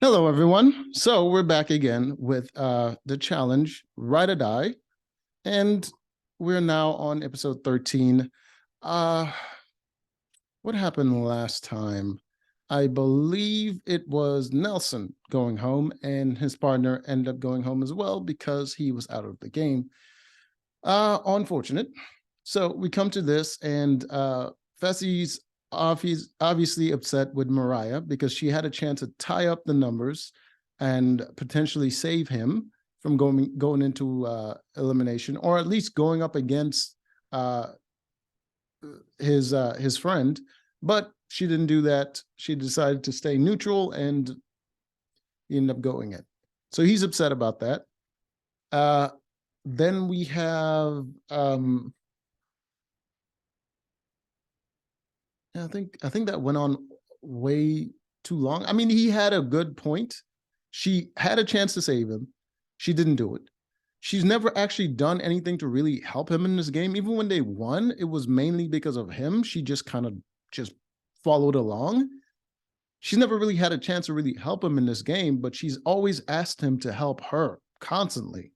Hello, everyone. So we're back again with the challenge, Ride or Die, and we're now on episode 13. Uh, what happened last time? I believe it was Nelson going home, and his partner ended up going home as well because he was out of the game. Unfortunate. So we come to this, and Fessie's obviously upset with Mariah because she had a chance to tie up the numbers and potentially save him from going into elimination, or at least going up against uh, his friend. But she didn't do that. She decided to stay neutral, and he ended up going in. So he's upset about that. Uh, then we have I think that went on way too long. I mean, he had a good point. She had a chance to save him. She didn't do it. She's never actually done anything to really help him in this game. Even when they won, it was mainly because of him. She just kind of just followed along. She's never really had a chance to really help him in this game, but she's always asked him to help her constantly.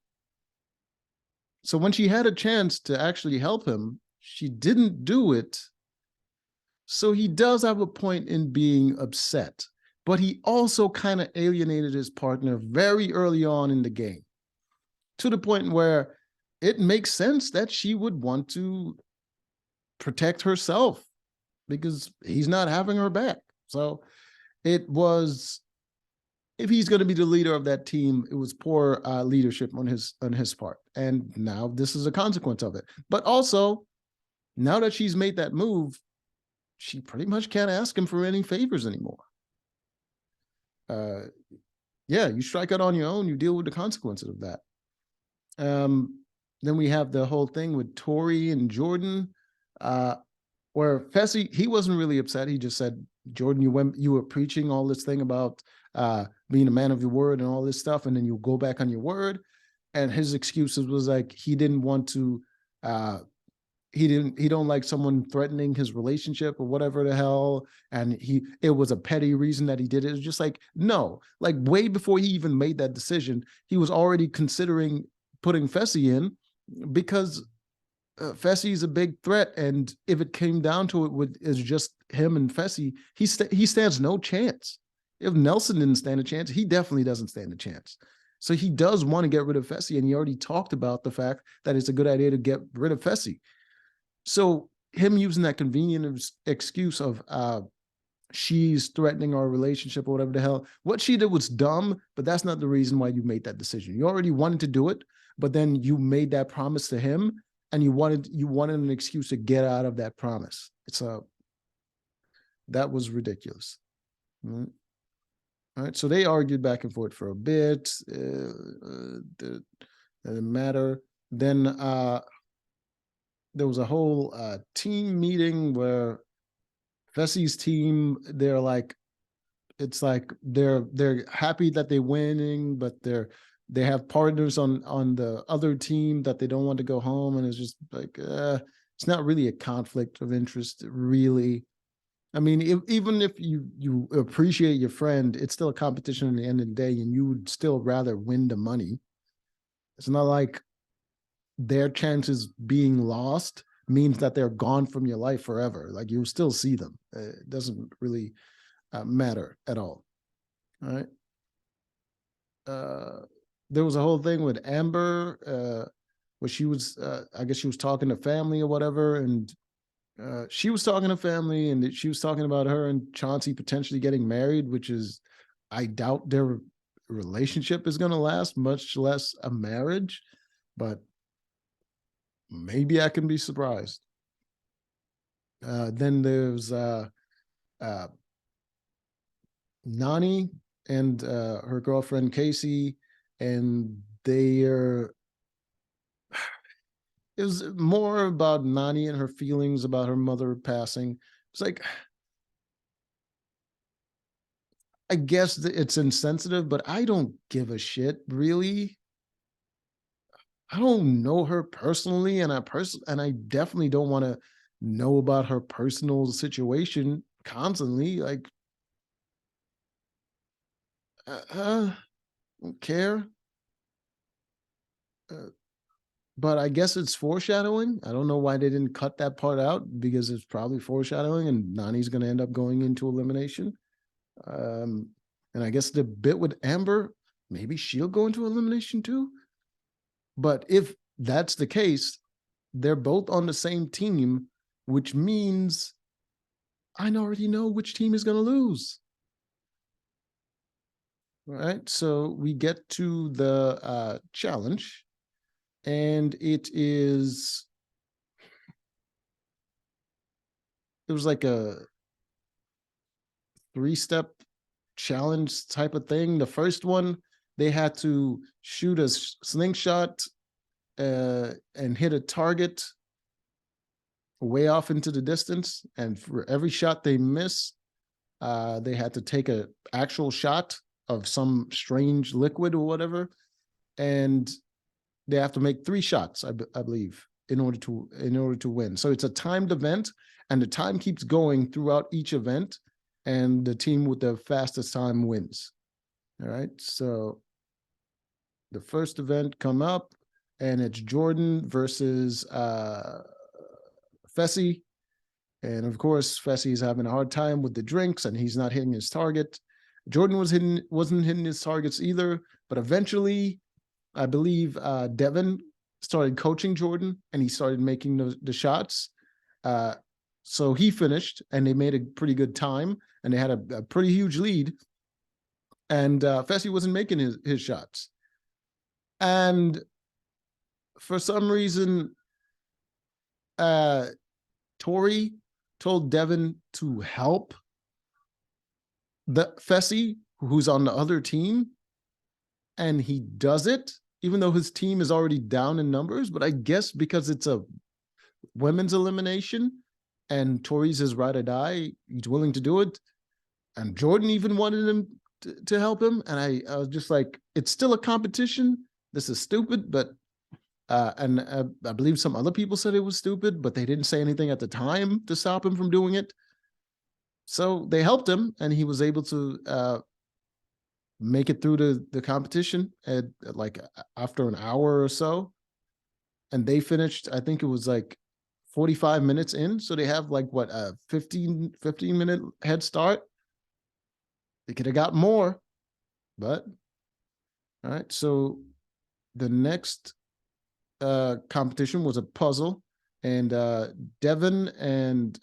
So when she had a chance to actually help him, she didn't do it. So he does have a point in being upset, but he also kind of alienated his partner very early on in the game, to the point where it makes sense that she would want to protect herself because he's not having her back. So it was, if he's going to be the leader of that team, it was poor leadership on his part. And now this is a consequence of it. But also, now that she's made that move, she pretty much can't ask him for any favors anymore. Yeah, you strike out on your own, you deal with the consequences of that. Then we have the whole thing with Tori and Jordan, where Fessy, he wasn't really upset. He just said, Jordan, you were preaching all this thing about being a man of your word and all this stuff, and then you go back on your word. And his excuses was like he didn't want to he don't like someone threatening his relationship or whatever the hell, and it was a petty reason that he did it. It was just like, no, like way before he even made that decision, he was already considering putting Fessy in because Fessy is a big threat, and if it came down to it with is just him and Fessy, he stands no chance. If Nelson didn't stand a chance, he definitely doesn't stand a chance. So he does want to get rid of Fessy, and he already talked about the fact that it's a good idea to get rid of Fessy. So him using that convenient excuse of she's threatening our relationship or whatever the hell, what she did was dumb, but that's not the reason why you made that decision. You already wanted to do it, but then you made that promise to him, and you wanted an excuse to get out of that promise. That was ridiculous. All right, so they argued back and forth for a bit. Didn't matter. Then there was a whole team meeting where Fessy's team, they're like, it's like they're happy that they're winning, but they have partners on the other team that they don't want to go home, and it's just like it's not really a conflict of interest, really. I mean, even if you appreciate your friend, it's still a competition at the end of the day, and you would still rather win the money. It's not like their chances being lost means that they're gone from your life forever. Like, you'll still see them. It doesn't really matter at all. All right. There was a whole thing with Amber, where she was, I guess she was talking to family or whatever, and she was talking to family, and she was talking about her and Chauncey potentially getting married, which is, I doubt their relationship is going to last, much less a marriage, but maybe I can be surprised. Then there's Nani and her girlfriend Casey, and it was more about Nani and her feelings about her mother passing. It's like, I guess it's insensitive, but I don't give a shit, really. I don't know her personally, and I definitely don't want to know about her personal situation constantly. Like, Don't care. But I guess it's foreshadowing. I don't know why they didn't cut that part out, because it's probably foreshadowing, and Nani's going to end up going into elimination. And I guess the bit with Amber, maybe she'll go into elimination too. But if that's the case, they're both on the same team, which means I already know which team is going to lose. All right, so we get to the challenge, and it was like a 3-step challenge type of thing. The first one, they had to shoot a slingshot and hit a target way off into the distance, and for every shot they miss, they had to take an actual shot of some strange liquid or whatever, and they have to make 3 shots, I believe, in order to win. So it's a timed event, and the time keeps going throughout each event, and the team with the fastest time wins. All right, so the first event come up, and it's Jordan versus Fessy. And of course, Fessy's having a hard time with the drinks, and he's not hitting his target. Jordan wasn't hitting his targets either, but eventually, I believe Devin started coaching Jordan, and he started making the shots. So he finished, and they made a pretty good time, and they had a pretty huge lead. And Fessy wasn't making his shots. And for some reason, Tori told Devin to help the Fessy, who's on the other team, and he does it, even though his team is already down in numbers. But I guess because it's a women's elimination and Tori's his ride or die, he's willing to do it. And Jordan even wanted him to help him. And I was just like, it's still a competition. This is stupid, but and I believe some other people said it was stupid, but they didn't say anything at the time to stop him from doing it. So they helped him, and he was able to make it through the competition at like after an hour or so. And they finished, I think it was like 45 minutes in. So they have like what, a 15-minute head start. They could have got more, but all right. So the next competition was a puzzle, and Devin and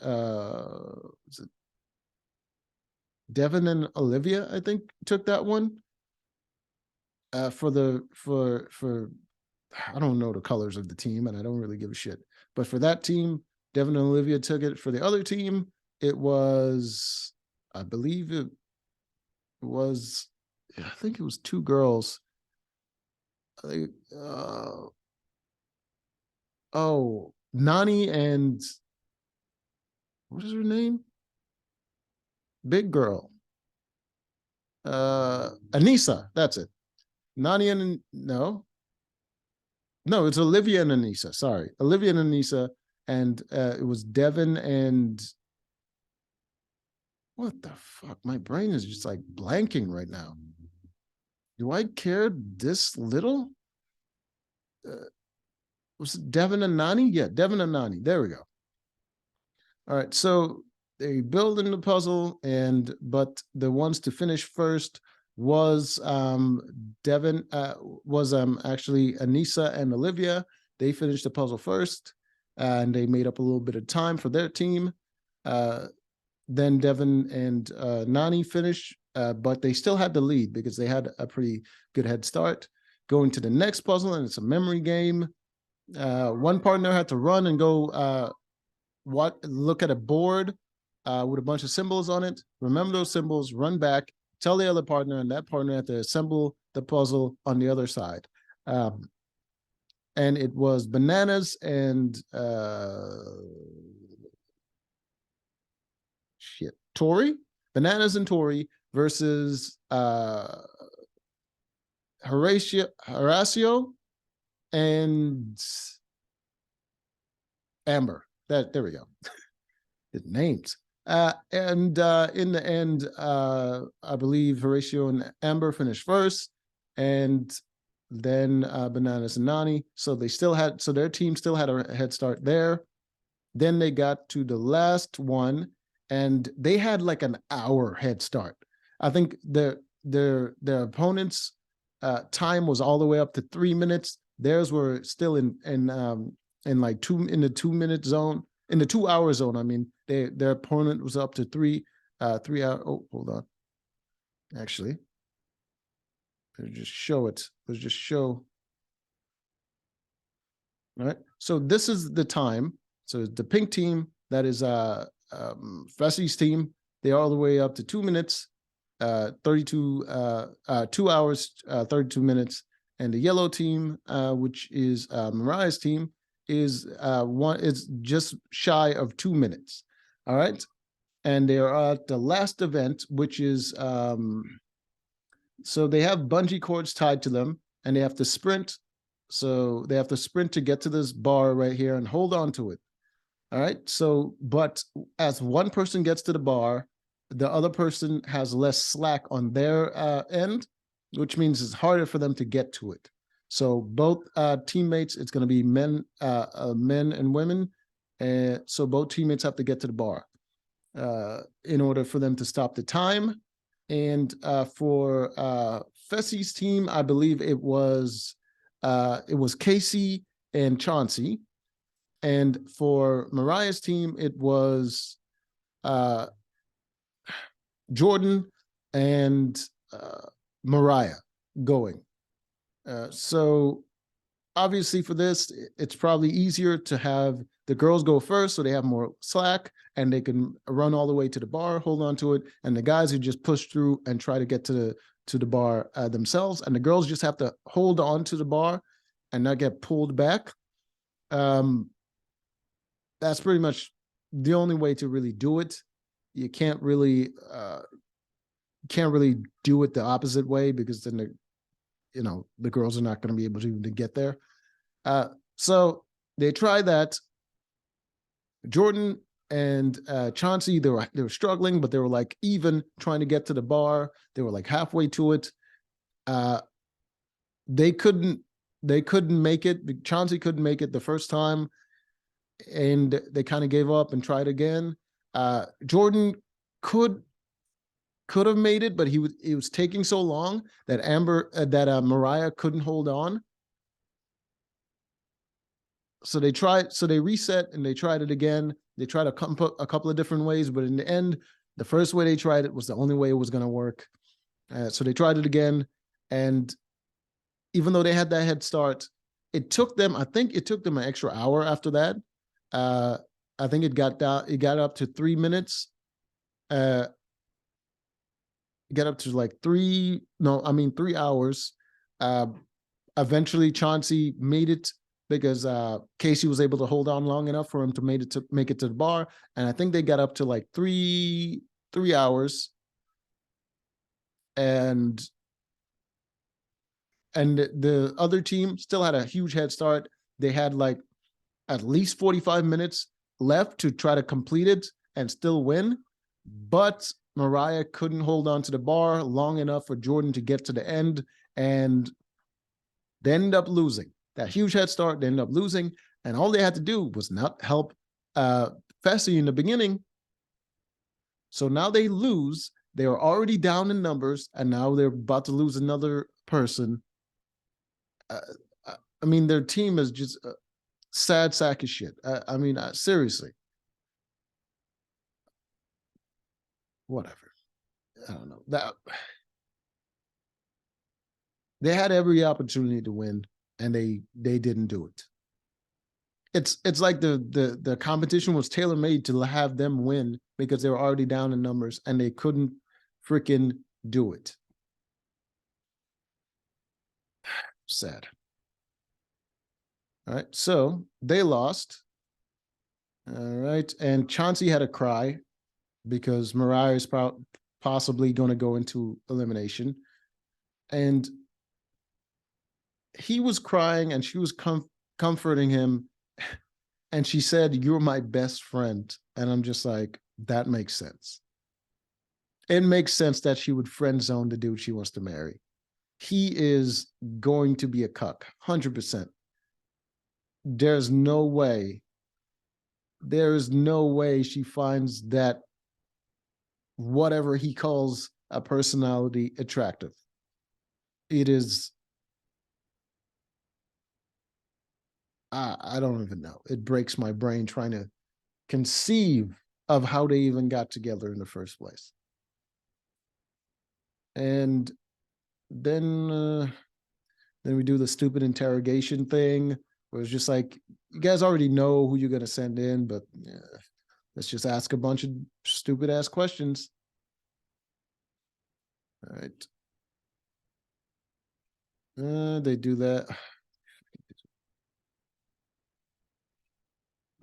Devin and Olivia, I think, took that one. For I don't know the colors of the team, and I don't really give a shit. But for that team, Devin and Olivia took it. For the other team, it was, I believe it was, I think it was 2 girls. Nani and what is her name? Big girl. Anissa, that's it. Nani and no, it's Olivia and Anissa. Sorry, Olivia and Anissa, and it was Devin and what the fuck? My brain is just like blanking right now. Do I care this little? Was it Devin and Nani? Yeah, Devin and Nani. There we go. All right, so they build in the puzzle, but the ones to finish first was Devin, was actually Anissa and Olivia. They finished the puzzle first, and they made up a little bit of time for their team. Then Devin and Nani finished, but they still had the lead because they had a pretty good head start. Going to the next puzzle, and it's a memory game. One partner had to run and go look at a board with a bunch of symbols on it. Remember those symbols, run back, tell the other partner, and that partner had to assemble the puzzle on the other side. And it was bananas and bananas and Tori versus Horacio and Amber. There we go. His names. And in the end, I believe Horatio and Amber finished first, and then Bananas and Nani. So they still had, so their team still had a head start there. Then they got to the last one, and they had like an hour head start. I think their opponents' time was all the way up to 3 minutes. Theirs were still in like in the 2 minute zone, in the 2 hour zone. I mean, their opponent was up to 3 hour. Oh, hold on. Actually, let's just show it. Let's just show. All right. So this is the time. So the pink team, that is Fessy's team, they're all the way up to 2 minutes, 2 hours, 32 minutes. And the yellow team, which is Mariah's team, is it's just shy of 2 minutes. All right. And they are at the last event, which is so they have bungee cords tied to them, and they have to sprint. So they have to sprint to get to this bar right here and hold on to it. All right. So, but as one person gets to the bar, the other person has less slack on their end, which means it's harder for them to get to it. So both teammates, it's going to be men and women. And so both teammates have to get to the bar in order for them to stop the time. And for Fessy's team, I believe it was Casey and Chauncey. And for Mariah's team, it was Jordan and Mariah going. So obviously for this, it's probably easier to have the girls go first so they have more slack and they can run all the way to the bar, hold on to it. And the guys who just push through and try to get to the bar themselves. And the girls just have to hold on to the bar and not get pulled back. That's pretty much the only way to really do it. You can't really do it the opposite way, because then the girls are not going to be able to get there. So they tried that. Jordan and Chauncey, they were struggling, but they were like even trying to get to the bar. They were like halfway to it. They couldn't make it. Chauncey couldn't make it the first time, and they kind of gave up and tried again. Jordan could have made it, but it was taking so long that Mariah couldn't hold on. So they reset and they tried it again. They tried a couple of different ways, but in the end, the first way they tried it was the only way it was going to work. So they tried it again, and even though they had that head start, I think it took them an extra hour after that. I think it got up to 3 minutes. It got up to like 3 hours. Eventually Chauncey made it, because Casey was able to hold on long enough for him to make it to the bar. And I think they got up to like 3 hours. And the other team still had a huge head start. They had like at least 45 minutes left to try to complete it and still win. But Mariah couldn't hold on to the bar long enough for Jordan to get to the end, and they ended up losing. That huge head start, they ended up losing, and all they had to do was not help Fessy in the beginning. So now they lose. They are already down in numbers, and now they're about to lose another person. I mean, their team is just a sad sack of shit. Seriously. Whatever. I don't know. They had every opportunity to win, and they didn't do it. It's like the competition was tailor-made to have them win, because they were already down in numbers and they couldn't freaking do it. Sad. All right, so they lost. All right, and Chauncey had a cry because Mariah is possibly going to go into elimination, and he was crying and she was comforting him, and she said, "You're my best friend," and I'm just like, That makes sense. It makes sense that she would friend zone the dude she wants to marry. He is going to be a cuck, 100%. There's no way, there is no way she finds that whatever he calls a personality attractive. It is, I don't even know. It breaks my brain trying to conceive of how they even got together in the first place. And then then we do the stupid interrogation thing where it's just like, you guys already know who you're going to send in, but let's just ask a bunch of stupid ass questions. All right. They do that.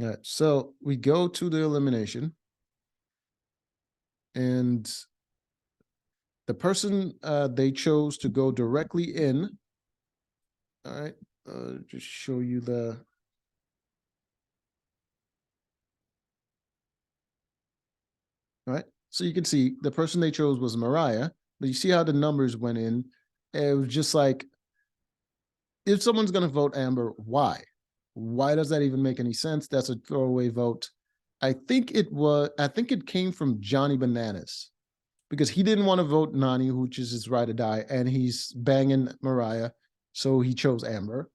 All right. So we go to the elimination, and the person they chose to go directly in. All right. Just show you the. All right. So you can see the person they chose was Mariah, but you see how the numbers went in. It was just like, if someone's going to vote Amber, why? Why does that even make any sense? That's a throwaway vote. I think it came from Johnny Bananas, because he didn't want to vote Nani, which is his ride or die, and he's banging Mariah. So he chose Amber,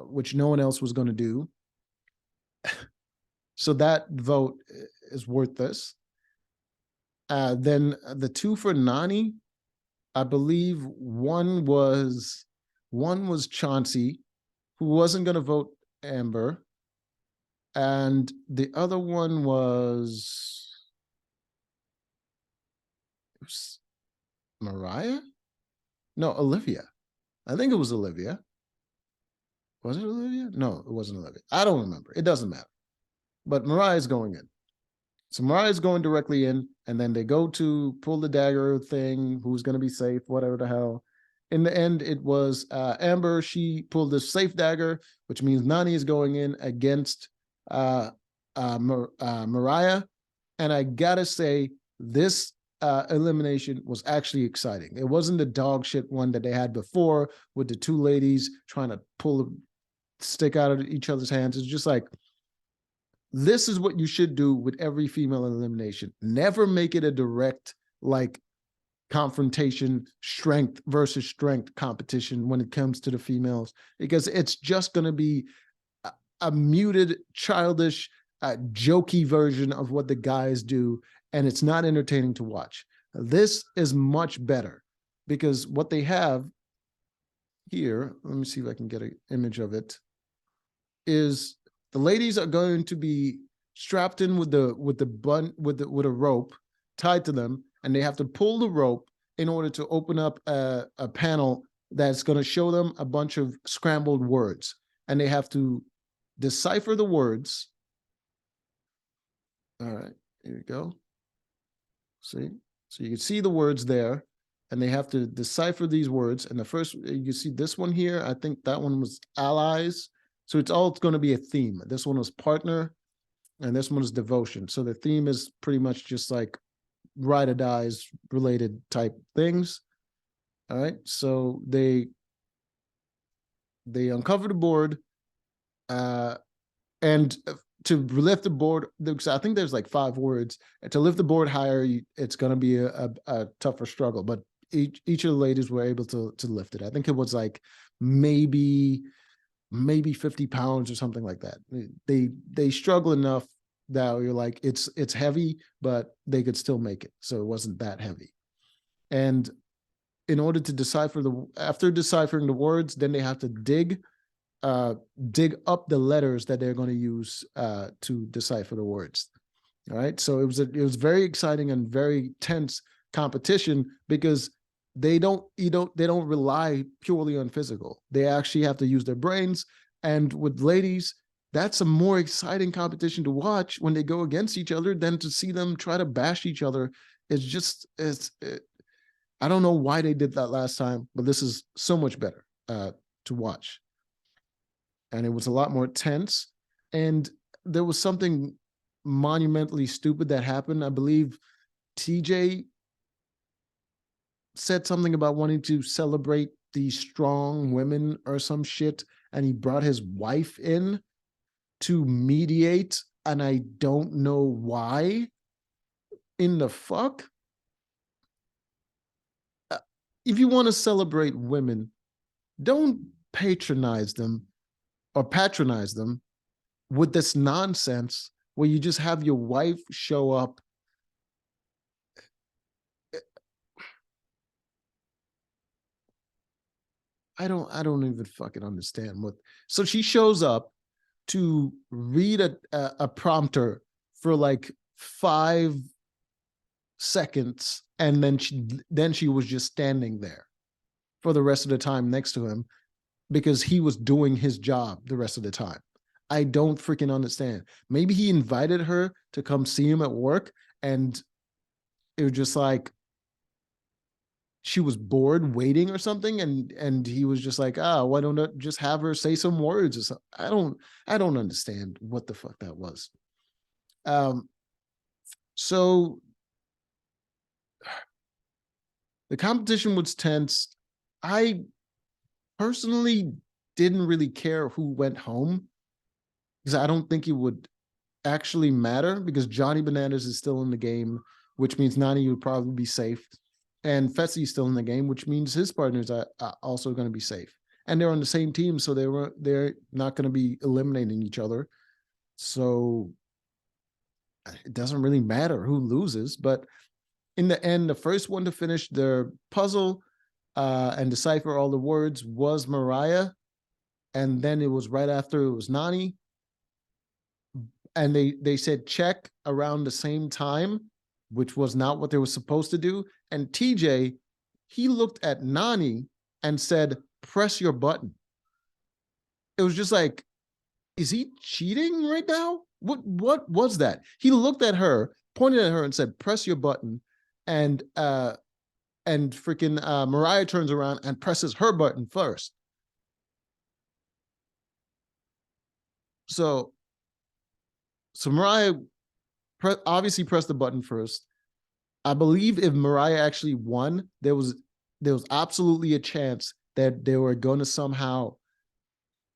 which no one else was going to do. So that vote is worthless. Then the two for Nani, I believe one was Chauncey, who wasn't going to vote Amber, and the other one was Mariah? No, Olivia. I think it was Olivia. Was it Olivia? No, it wasn't Olivia. I don't remember. It doesn't matter. But Mariah's going in. So Mariah's going directly in, and then they go to pull the dagger thing, who's going to be safe, whatever the hell. In the end, it was Amber. She pulled the safe dagger, which means Nani is going in against Mariah. And I gotta say, this elimination was actually exciting. It wasn't the dog shit one that they had before with the two ladies trying to pull a stick out of each other's hands. It's just like, this is what you should do with every female elimination. Never make it a direct, like, confrontation, strength versus strength competition when it comes to the females, because it's just going to be a muted, childish, jokey version of what the guys do, and it's not entertaining to watch. This is much better, because what they have here, let me see if I can get an image of it, is the ladies are going to be strapped in with a rope tied to them, and they have to pull the rope in order to open up a panel that's going to show them a bunch of scrambled words, and they have to decipher the words. All right, here we go. See, so you can see the words there, and they have to decipher these words. And the first, you see this one here, I think that one was allies. So it's going to be a theme. This one was partner, and this one is devotion. So the theme is pretty much just like ride or dies related type things. All right. So they uncover the board, and to lift the board, I think there's like 5 words. And to lift the board higher, it's going to be a tougher struggle. But each of the ladies were able to lift it. I think it was like maybe 50 pounds or something like that. They struggle enough that you're like, it's heavy, but they could still make it. So it wasn't that heavy. And in order to decipher after deciphering the words, then they have to dig up the letters that they're going to use to decipher the words. All right. So it was very exciting and very tense competition, because they don't rely purely on physical. They actually have to use their brains. And with ladies, that's a more exciting competition to watch when they go against each other than to see them try to bash each other. I don't know why they did that last time, but this is so much better to watch. And it was a lot more tense. And there was something monumentally stupid that happened. I believe TJ said something about wanting to celebrate these strong women or some shit, and he brought his wife in to mediate, and I don't know why in the fuck. If you want to celebrate women, don't patronize them with this nonsense where you just have your wife show up. I don't even fucking understand what. So she shows up to read a prompter for like 5 seconds, and then she was just standing there for the rest of the time next to him because he was doing his job the rest of the time. I don't freaking understand. Maybe he invited her to come see him at work, and it was just like she was bored waiting or something, and he was just like, why don't I just have her say some words or something? I don't understand what the fuck that was. So the competition was tense. I personally didn't really care who went home because I don't think it would actually matter, because Johnny Bananas is still in the game, which means Nani would probably be safe. And Fessy is still in the game, which means his partners are also going to be safe. And they're on the same team, so they're not going to be eliminating each other. So it doesn't really matter who loses. But in the end, the first one to finish their puzzle and decipher all the words was Mariah. And then it was right after it was Nani. And they said check around the same time, which was not what they were supposed to do. And TJ, he looked at Nani and said, press your button. It was just like, is he cheating right now? What was that? He looked at her, pointed at her and said, press your button. And freaking Mariah turns around and presses her button first. So Mariah obviously pressed the button first. I believe if Mariah actually won, there was absolutely a chance that they were going to somehow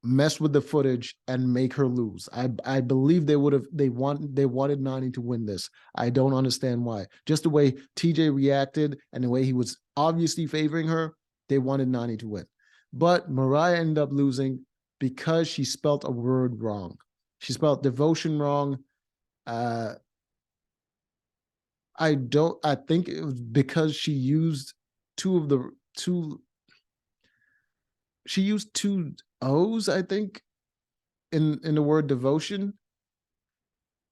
mess with the footage and make her lose. I believe they wanted Nani to win this. I don't understand why. Just the way TJ reacted and the way he was obviously favoring her, they wanted Nani to win. But Mariah ended up losing because she spelt a word wrong. She spelled devotion wrong. I think it was because she used two O's, I think, in the word devotion.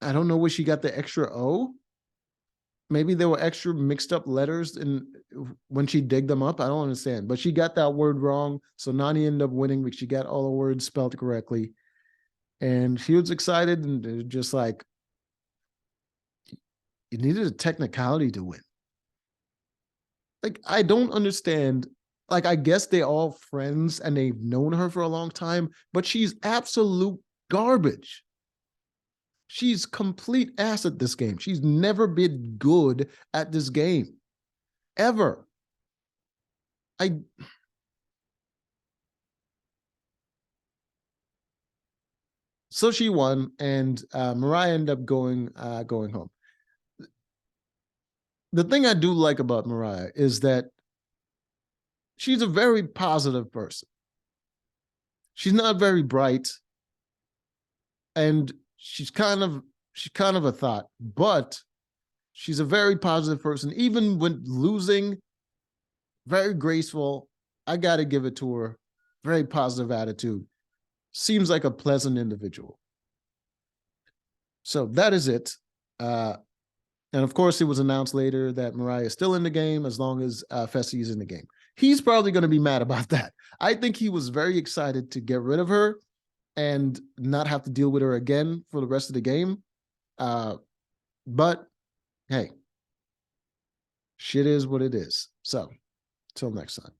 I don't know where she got the extra O. Maybe there were extra mixed up letters when she digged them up. I don't understand. But she got that word wrong. So Nani ended up winning because she got all the words spelled correctly. And she was excited, and just like, you needed a technicality to win. Like, I don't understand. Like, I guess they're all friends and they've known her for a long time, but she's absolute garbage. She's complete ass at this game. She's never been good at this game, ever. So she won, and Mariah ended up going home. The thing I do like about Mariah is that she's a very positive person. She's not very bright, and she's kind of a thought, but she's a very positive person. Even when losing, very graceful. I got to give it to her. Very positive attitude. Seems like a pleasant individual. So that is it. And of course, it was announced later that Mariah is still in the game as long as Fessy is in the game. He's probably going to be mad about that. I think he was very excited to get rid of her and not have to deal with her again for the rest of the game. But hey, shit is what it is. So, till next time.